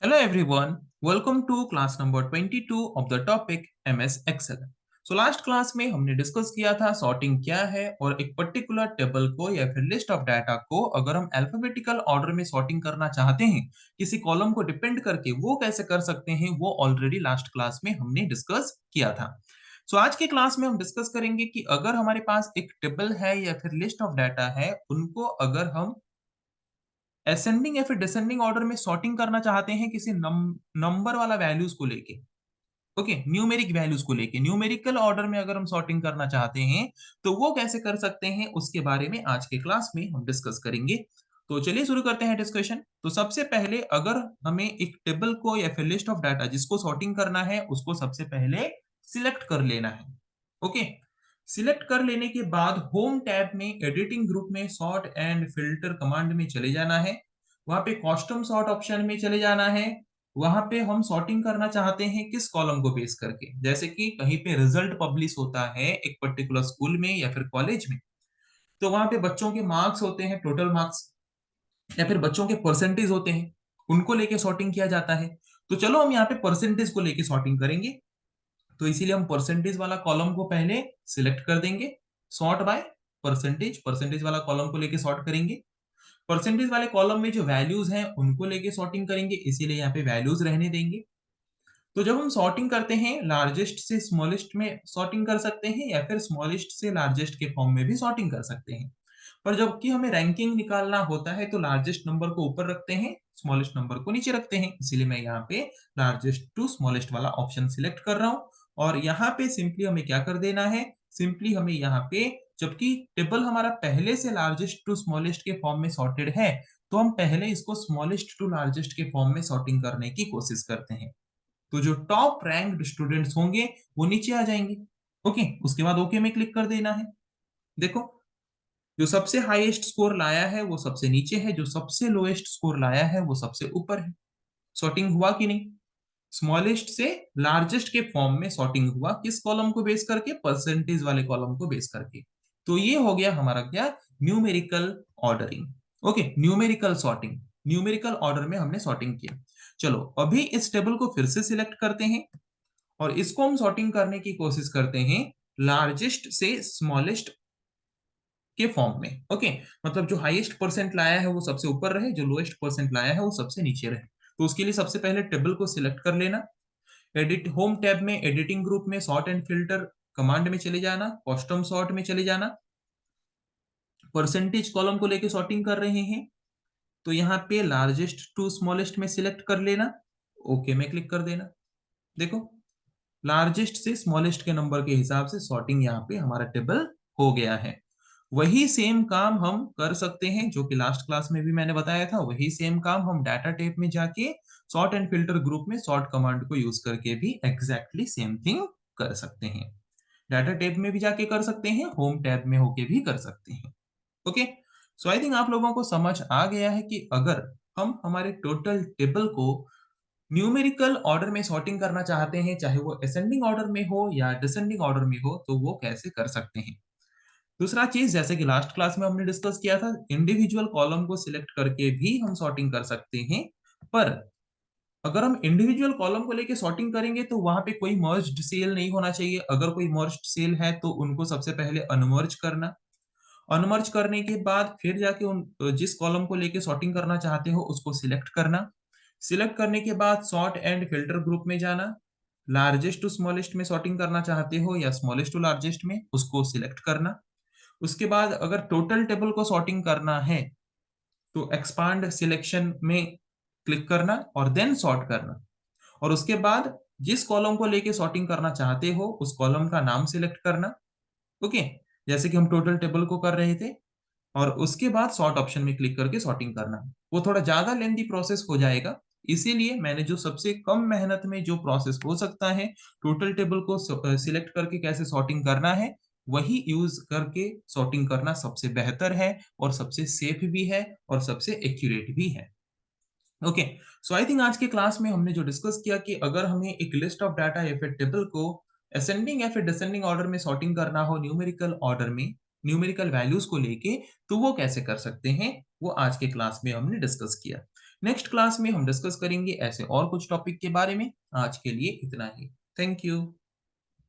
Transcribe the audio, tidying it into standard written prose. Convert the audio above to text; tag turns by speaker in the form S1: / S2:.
S1: Hello everyone, welcome to class number 22 of the topic MS Excel. So last class में हमने discuss किया था sorting क्या है और एक पर्टिकुलर टेबल को या फिर लिस्ट ऑफ डाटा को अगर हम अल्फाबेटिकल ऑर्डर में सॉर्टिंग करना चाहते हैं किसी कॉलम को डिपेंड करके वो कैसे कर सकते हैं वो ऑलरेडी लास्ट क्लास में हमने डिस्कस किया था। सो आज के क्लास में हम डिस्कस करेंगे कि अगर हमारे पास एक टेबल है या फिर लिस्ट ऑफ डाटा है उनको अगर हम असेंडिंग या फिर डिसेंडिंग ऑर्डर में सॉर्टिंग करना चाहते हैं किसी नंबर वाला वैल्यूज को लेके। ओके, न्यूमेरिक वैल्यूज को लेके न्यूमेरिकल ऑर्डर में अगर हम सॉर्टिंग करना चाहते हैं तो वो कैसे कर सकते हैं उसके बारे में आज के क्लास में हम डिस्कस करेंगे। तो चलिए शुरू करते हैं डिस्कशन। तो सबसे पहले अगर हमें एक टेबल को या फिर लिस्ट ऑफ डाटा जिसको सॉर्टिंग करना है उसको सबसे पहले सिलेक्ट कर लेना है। ओके, सिलेक्ट कर लेने के बाद होम टैब में एडिटिंग ग्रुप में सॉर्ट एंड फिल्टर कमांड में चले जाना है। वहां पे कस्टम सॉर्ट ऑप्शन में चले जाना है। वहां पे हम सॉर्टिंग करना चाहते हैं किस कॉलम को बेस करके, जैसे कि कहीं पे रिजल्ट पब्लिश होता है एक पर्टिकुलर स्कूल में या फिर कॉलेज में, तो वहां पे बच्चों के मार्क्स होते हैं, टोटल मार्क्स, या फिर बच्चों के परसेंटेज होते हैं, उनको लेके सॉर्टिंग किया जाता है। तो चलो हम यहाँ पे परसेंटेज को लेके सॉर्टिंग करेंगे। तो इसीलिए हम परसेंटेज वाला कॉलम को पहले सिलेक्ट कर देंगे। सॉर्ट बाय परसेंटेज, परसेंटेज वाला कॉलम को लेके सॉर्ट करेंगे। परसेंटेज वाले कॉलम में जो वैल्यूज हैं उनको लेके सॉर्टिंग करेंगे, इसीलिए यहाँ पे वैल्यूज रहने देंगे। तो जब हम सॉर्टिंग करते हैं लार्जेस्ट से स्मॉलेस्ट में सॉर्टिंग कर सकते हैं या फिर स्मॉलेस्ट से लार्जेस्ट के फॉर्म में भी सॉर्टिंग कर सकते हैं। पर जबकि हमें रैंकिंग निकालना होता है तो लार्जेस्ट नंबर को ऊपर रखते हैं, स्मॉलेस्ट नंबर को नीचे रखते हैं, इसीलिए मैं यहाँ पे लार्जेस्ट टू स्मॉलेस्ट वाला ऑप्शन सिलेक्ट कर रहा हूँ। और यहाँ पे सिंपली हमें क्या कर देना है, सिंपली हमें यहाँ पे, जबकि टेबल हमारा पहले से लार्जेस्ट टू स्मॉलेस्ट के फॉर्म में सॉर्टेड है, तो हम पहले इसको स्मॉलेस्ट टू लार्जेस्ट के फॉर्म में सॉर्टिंग करने की कोशिश करते हैं। तो जो टॉप रैंक्ड स्टूडेंट्स होंगे वो नीचे आ जाएंगे। ओके, उसके बाद ओके में क्लिक कर देना है। देखो, जो सबसे हाईएस्ट स्कोर लाया है वो सबसे नीचे है, जो सबसे लोएस्ट स्कोर लाया है वो सबसे ऊपर है। सॉर्टिंग हुआ कि नहीं? स्मॉलेस्ट से लार्जेस्ट के फॉर्म में सॉर्टिंग हुआ, किस कॉलम को बेस करके? परसेंटेज वाले कॉलम को बेस करके। तो ये हो गया हमारा क्या, numerical ordering. Okay, numerical sorting, numerical order में हमने सॉर्टिंग किया। चलो अभी इस टेबल को फिर से सिलेक्ट करते हैं और इसको हम सॉर्टिंग करने की कोशिश करते हैं लार्जेस्ट से स्मॉलेस्ट के फॉर्म में। ओके, मतलब जो हाईएस्ट परसेंट लाया है वो सबसे ऊपर रहे, जो लोएस्ट परसेंट लाया है वो सबसे नीचे रहे। तो उसके लिए सबसे पहले टेबल को सिलेक्ट कर लेना। एडिट होम टैब में एडिटिंग ग्रुप में सॉर्ट एंड फिल्टर कमांड में चले जाना, कस्टम सॉर्ट में चले जाना। परसेंटेज कॉलम को लेके सॉर्टिंग कर रहे हैं तो यहाँ पे लार्जेस्ट टू स्मॉलेस्ट में सिलेक्ट कर लेना, ओके में क्लिक कर देना। देखो, लार्जेस्ट से स्मॉलेस्ट के नंबर के हिसाब से सॉर्टिंग यहाँ पे हमारा टेबल हो गया है। वही सेम काम हम कर सकते हैं जो कि लास्ट क्लास में भी मैंने बताया था, वही सेम काम हम डाटा टाइप में जाके सॉर्ट एंड फिल्टर ग्रुप में सॉर्ट कमांड को यूज करके भी एग्जैक्टली सेम थिंग कर सकते हैं। डाटा टैब में भी जाके कर सकते हैं, होम टैब में होके भी कर सकते हैं। ओके, सो आई थिंक आप लोगों को समझ आ गया है कि अगर हम हमारे टोटल टेबल को न्यूमेरिकल ऑर्डर में सॉर्टिंग करना चाहते हैं, चाहे वो असेंडिंग ऑर्डर में हो या डिसेंडिंग ऑर्डर में हो, तो वो कैसे कर सकते हैं। दूसरा चीज, जैसे कि लास्ट क्लास में हमने डिस्कस किया था, इंडिविजुअल कॉलम को सिलेक्ट करके भी हम सॉर्टिंग कर सकते हैं। पर अगर हम इंडिविजुअल कॉलम को लेके सॉर्टिंग करेंगे तो वहां पे कोई मर्ज्ड सेल नहीं होना चाहिए। अगर कोई मर्ज्ड सेल है तो उनको सबसे पहले अनमर्ज करना। अनमर्ज करने के बाद फिर जाके उन जिस कॉलम को लेके सॉर्टिंग करना चाहते हो उसको सिलेक्ट करना। सिलेक्ट करने के बाद सॉर्ट एंड फिल्टर ग्रुप में जाना। लार्जेस्ट टू स्मॉलेस्ट में सॉर्टिंग करना चाहते हो या स्मॉलेस्ट टू लार्जेस्ट में, उसको सिलेक्ट करना। उसके बाद अगर टोटल टेबल को सॉर्टिंग करना है तो एक्सपांड सिलेक्शन में क्लिक करना और देन सॉर्ट करना। और उसके बाद जिस कॉलम को लेके सॉर्टिंग करना चाहते हो उस कॉलम का नाम सिलेक्ट करना। ओके, जैसे कि हम टोटल टेबल को कर रहे थे। और उसके बाद सॉर्ट ऑप्शन में क्लिक करके सॉर्टिंग करना। वो थोड़ा ज्यादा लेंदी प्रोसेस हो जाएगा, इसीलिए मैंने जो सबसे कम मेहनत में जो प्रोसेस हो सकता है, टोटल टेबल को सिलेक्ट करके कैसे सॉर्टिंग करना है, वही यूज करके सॉर्टिंग करना सबसे बेहतर है और सबसे सेफ भी है और सबसे एक्यूरेट भी है। ओके, सो आई थिंक आज के क्लास में हमने जो डिस्कस किया कि अगर हमें एक लिस्ट ऑफ डाटा या फिर टेबल को असेंडिंग या फिर डिसेंडिंग ऑर्डर में सॉर्टिंग करना हो न्यूमेरिकल ऑर्डर में, न्यूमेरिकल वैल्यूज को लेके, तो वो कैसे कर सकते हैं। वो आज के क्लास में हमने डिस्कस किया। नेक्स्ट क्लास में हम डिस्कस करेंगे ऐसे और कुछ टॉपिक के बारे में। आज के लिए इतना ही। Thank you.